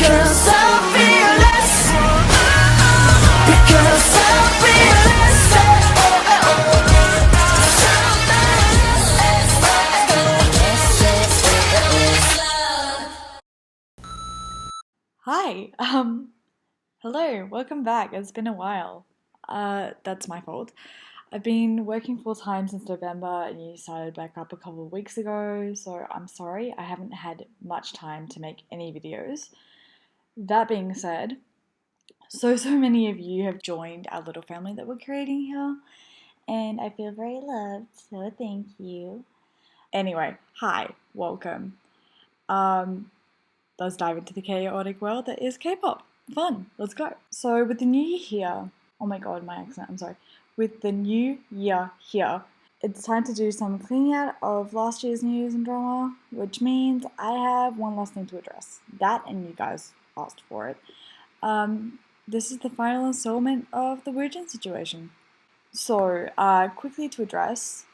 Because I'm fearless. Because I'm fearless. Hi, hello, welcome back. It's been a while. That's my fault. I've been working full-time since November and you started back up a couple of weeks ago, so I'm sorry I haven't had much time to make any videos. That being said, so many of you have joined our little family that we're creating here, and I feel very loved, so thank you. Anyway, hi, welcome. Let's dive into the chaotic world that is K-pop. Fun, let's go. So with the new year here, oh my god, my accent, I'm sorry. With the new year here, it's time to do some cleaning out of last year's news and drama, which means I have one last thing to address. That, and you guys asked for it. This is the final installment of the Woojin situation. So, quickly to address,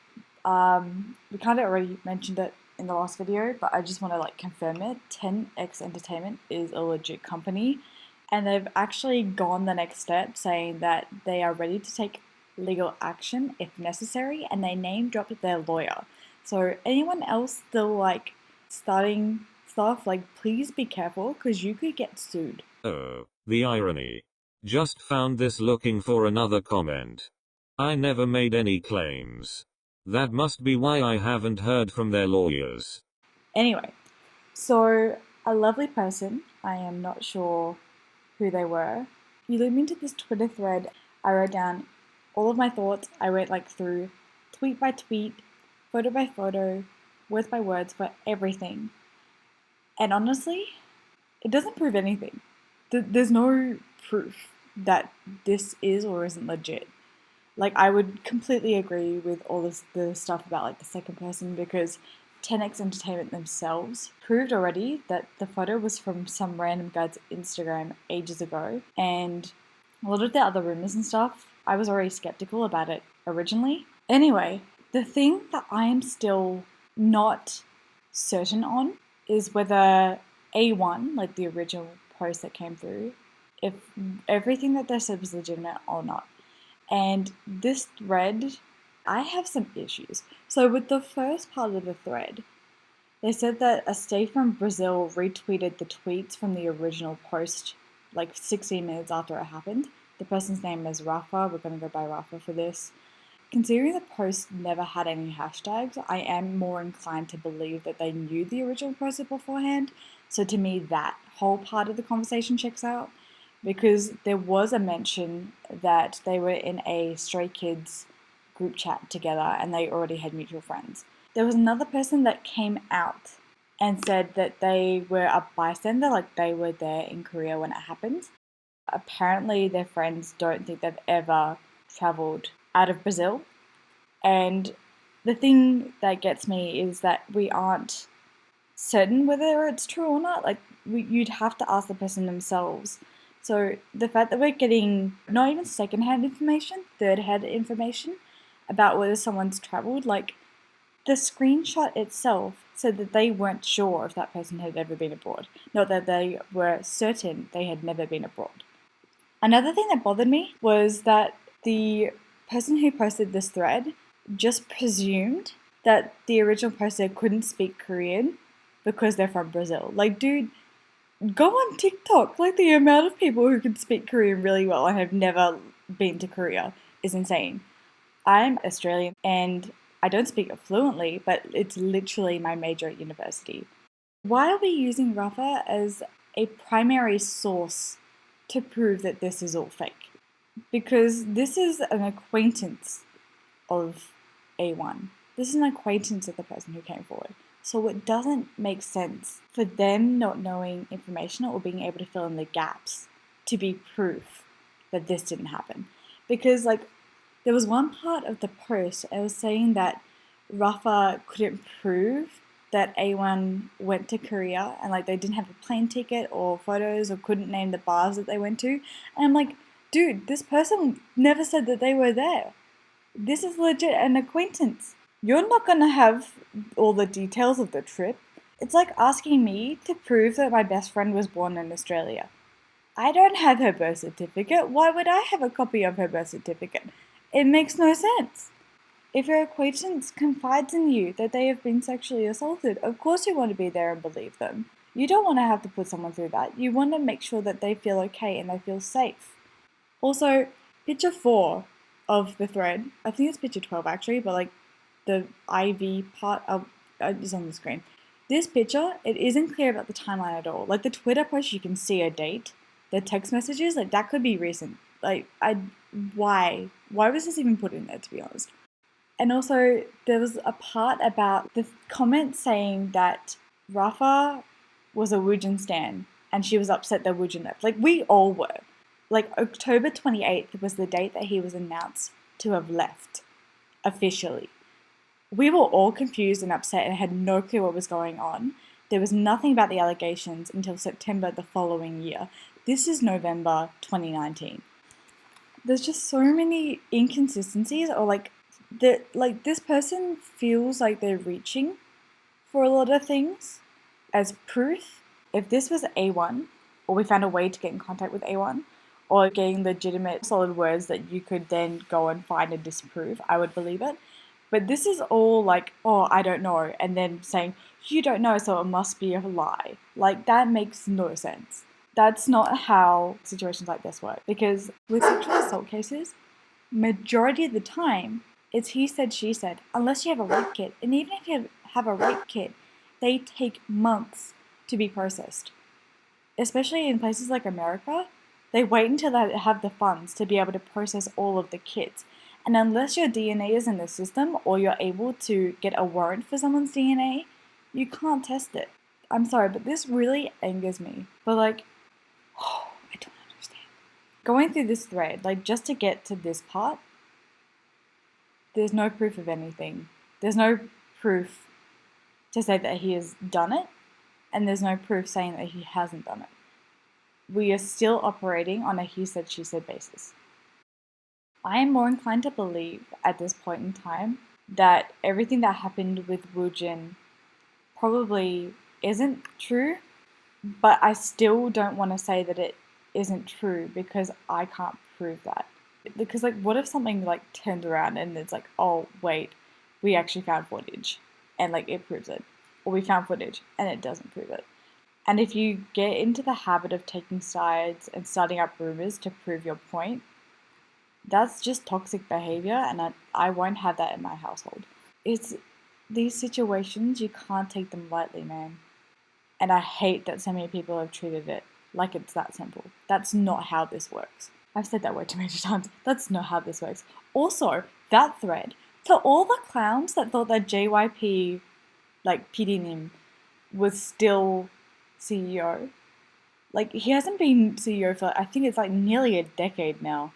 we kind of already mentioned it in the last video, but I just want to confirm it. 10X Entertainment is a legit company, and they've actually gone the next step, saying that they are ready to take legal action if necessary, and they name dropped their lawyer. So anyone else still starting stuff, please be careful, because you could get sued. Oh, the irony. Just found this looking for another comment. I never made any claims. That must be why I haven't heard from their lawyers. Anyway, so a lovely person, I am not sure who they were, you led me into this Twitter thread. I wrote down all of my thoughts. I went through tweet by tweet, photo by photo, words by words for everything. And honestly, it doesn't prove anything. There's no proof that this is or isn't legit. I would completely agree with all the stuff about the second person, because 10X Entertainment themselves proved already that the photo was from some random guy's Instagram ages ago, and a lot of the other rumors and stuff, I was already skeptical about it originally. Anyway, the thing that I am still not certain on is whether A1, the original post that came through, if everything that they said was legitimate or not. And this thread, I have some issues. So with the first part of the thread, they said that a stay from Brazil retweeted the tweets from the original post 16 minutes after it happened. The person's name is Rafa. We're going to go by Rafa for this. Considering the post never had any hashtags, I am more inclined to believe that they knew the original post beforehand. So to me, that whole part of the conversation checks out, because there was a mention that they were in a Stray Kids group chat together and they already had mutual friends. There was another person that came out and said that they were a bystander, they were there in Korea when it happened. Apparently their friends don't think they've ever traveled out of Brazil. And the thing that gets me is that we aren't certain whether it's true or not. You'd have to ask the person themselves. So the fact that we're getting not even second-hand information, third-hand information about whether someone's traveled, the screenshot itself said that they weren't sure if that person had ever been abroad, not that they were certain they had never been abroad. Another thing that bothered me was that the person who posted this thread just presumed that the original poster couldn't speak Korean because they're from Brazil. Dude, go on TikTok. The amount of people who can speak Korean really well and have never been to Korea is insane. I'm Australian and I don't speak it fluently, but it's literally my major at university. Why are we using Rafa as a primary source to prove that this is all fake? Because this is an acquaintance of A1. This is an acquaintance of the person who came forward. So it doesn't make sense for them not knowing information or being able to fill in the gaps to be proof that this didn't happen. Because there was one part of the post, I was saying that Rafa couldn't prove that A1 went to Korea and they didn't have a plane ticket or photos or couldn't name the bars that they went to. And I'm dude, this person never said that they were there. This is legit an acquaintance. You're not going to have all the details of the trip. It's like asking me to prove that my best friend was born in Australia. I don't have her birth certificate. Why would I have a copy of her birth certificate? It makes no sense. If your acquaintance confides in you that they have been sexually assaulted, of course you want to be there and believe them. You don't want to have to put someone through that. You want to make sure that they feel okay and they feel safe. Also, picture 4 of the thread, I think it's picture 12 actually, but like the IV part is on the screen. This picture, it isn't clear about the timeline at all. Like the Twitter post, you can see a date. The text messages, like that could be recent. Like, why? Why was this even put in there, to be honest? And also, there was a part about the comment saying that Rafa was a Woojin stan and she was upset that Woojin left. Like, we all were. Like, October 28th was the date that he was announced to have left, officially. We were all confused and upset and had no clue what was going on. There was nothing about the allegations until September the following year. This is November 2019. There's just so many inconsistencies, or like this person feels like they're reaching for a lot of things as proof. If this was A1, or we found a way to get in contact with A1, or getting legitimate solid words that you could then go and find and disprove, I would believe it. But this is all like, oh, I don't know, and then saying, you don't know, so it must be a lie. Like, that makes no sense. That's not how situations like this work. Because with sexual assault cases, majority of the time, it's he said, she said, unless you have a rape kit. And even if you have a rape kit, they take months to be processed. Especially in places like America, they wait until they have the funds to be able to process all of the kits. And unless your DNA is in the system or you're able to get a warrant for someone's DNA, you can't test it. I'm sorry, but this really angers me. But like, I don't understand. Going through this thread, like just to get to this part, there's no proof of anything. There's no proof to say that he has done it, and there's no proof saying that he hasn't done it. We are still operating on a he said, she said basis. I am more inclined to believe at this point in time that everything that happened with Woojin probably isn't true, but I still don't want to say that it isn't true because I can't prove that. Because like, what if something like turns around and it's like, oh wait, we actually found footage and like it proves it, or we found footage and it doesn't prove it. And if you get into the habit of taking sides and starting up rumors to prove your point, that's just toxic behavior, and I won't have that in my household. It's these situations, you can't take them lightly, man. And I hate that so many people have treated it like it's that simple. That's not how this works. I've said that word too many times. That's not how this works. Also, that thread, to all the clowns that thought that JYP, like PDNim, was still CEO. Like, he hasn't been CEO for, I think it's like nearly a decade now.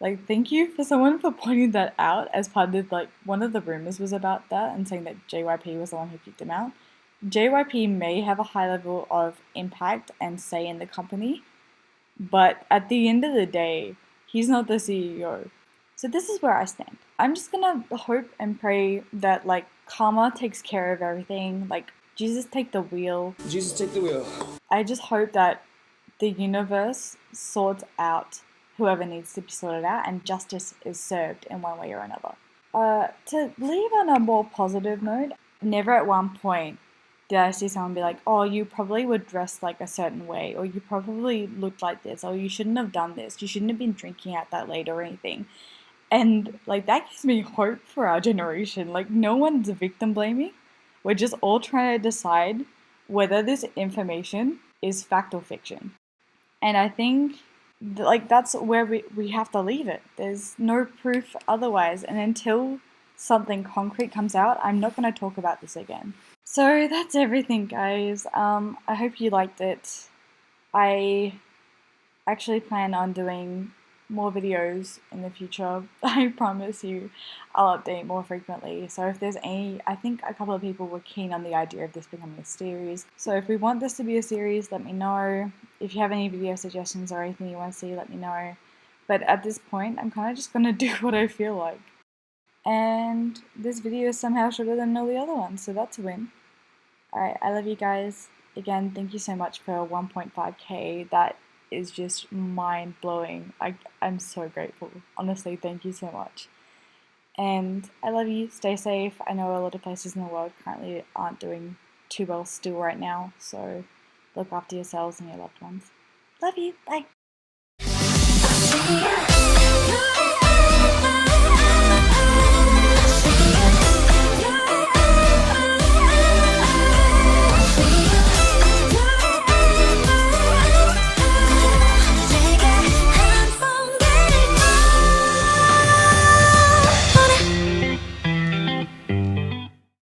Like, thank you for someone for pointing that out as part of, like, one of the rumors was about that and saying that JYP was the one who kicked him out. JYP may have a high level of impact and say in the company, but at the end of the day, he's not the CEO. So this is where I stand. I'm just gonna hope and pray that, like, karma takes care of everything. Like, Jesus take the wheel. Jesus, take the wheel. I just hope that the universe sorts out whoever needs to be sorted out and justice is served in one way or another. To leave on a more positive note, never at one point did I see someone be like, oh, you probably were dressed like a certain way, or you probably looked like this, or you shouldn't have done this, you shouldn't have been drinking at that late or anything. And like, that gives me hope for our generation. Like, no one's victim blaming. We're just all trying to decide whether this information is fact or fiction. And I think like that's where we have to leave it. There's no proof otherwise, and until something concrete comes out, I'm not going to talk about this again. So that's everything, guys. I hope you liked it. I actually plan on doing more videos in the future. I promise you I'll update more frequently. So if there's any, I think a couple of people were keen on the idea of this becoming a series. So if we want this to be a series, let me know. If you have any video suggestions or anything you want to see, let me know. But at this point, I'm kind of just going to do what I feel like. And this video is somehow shorter than all the other ones, so that's a win. Alright, I love you guys. Again, thank you so much for 1.5k. That is just mind blowing. I'm so grateful. Honestly, thank you so much. And I love you. Stay safe. I know a lot of places in the world currently aren't doing too well still right now, so look after yourselves and your loved ones. Love you. Bye. See ya.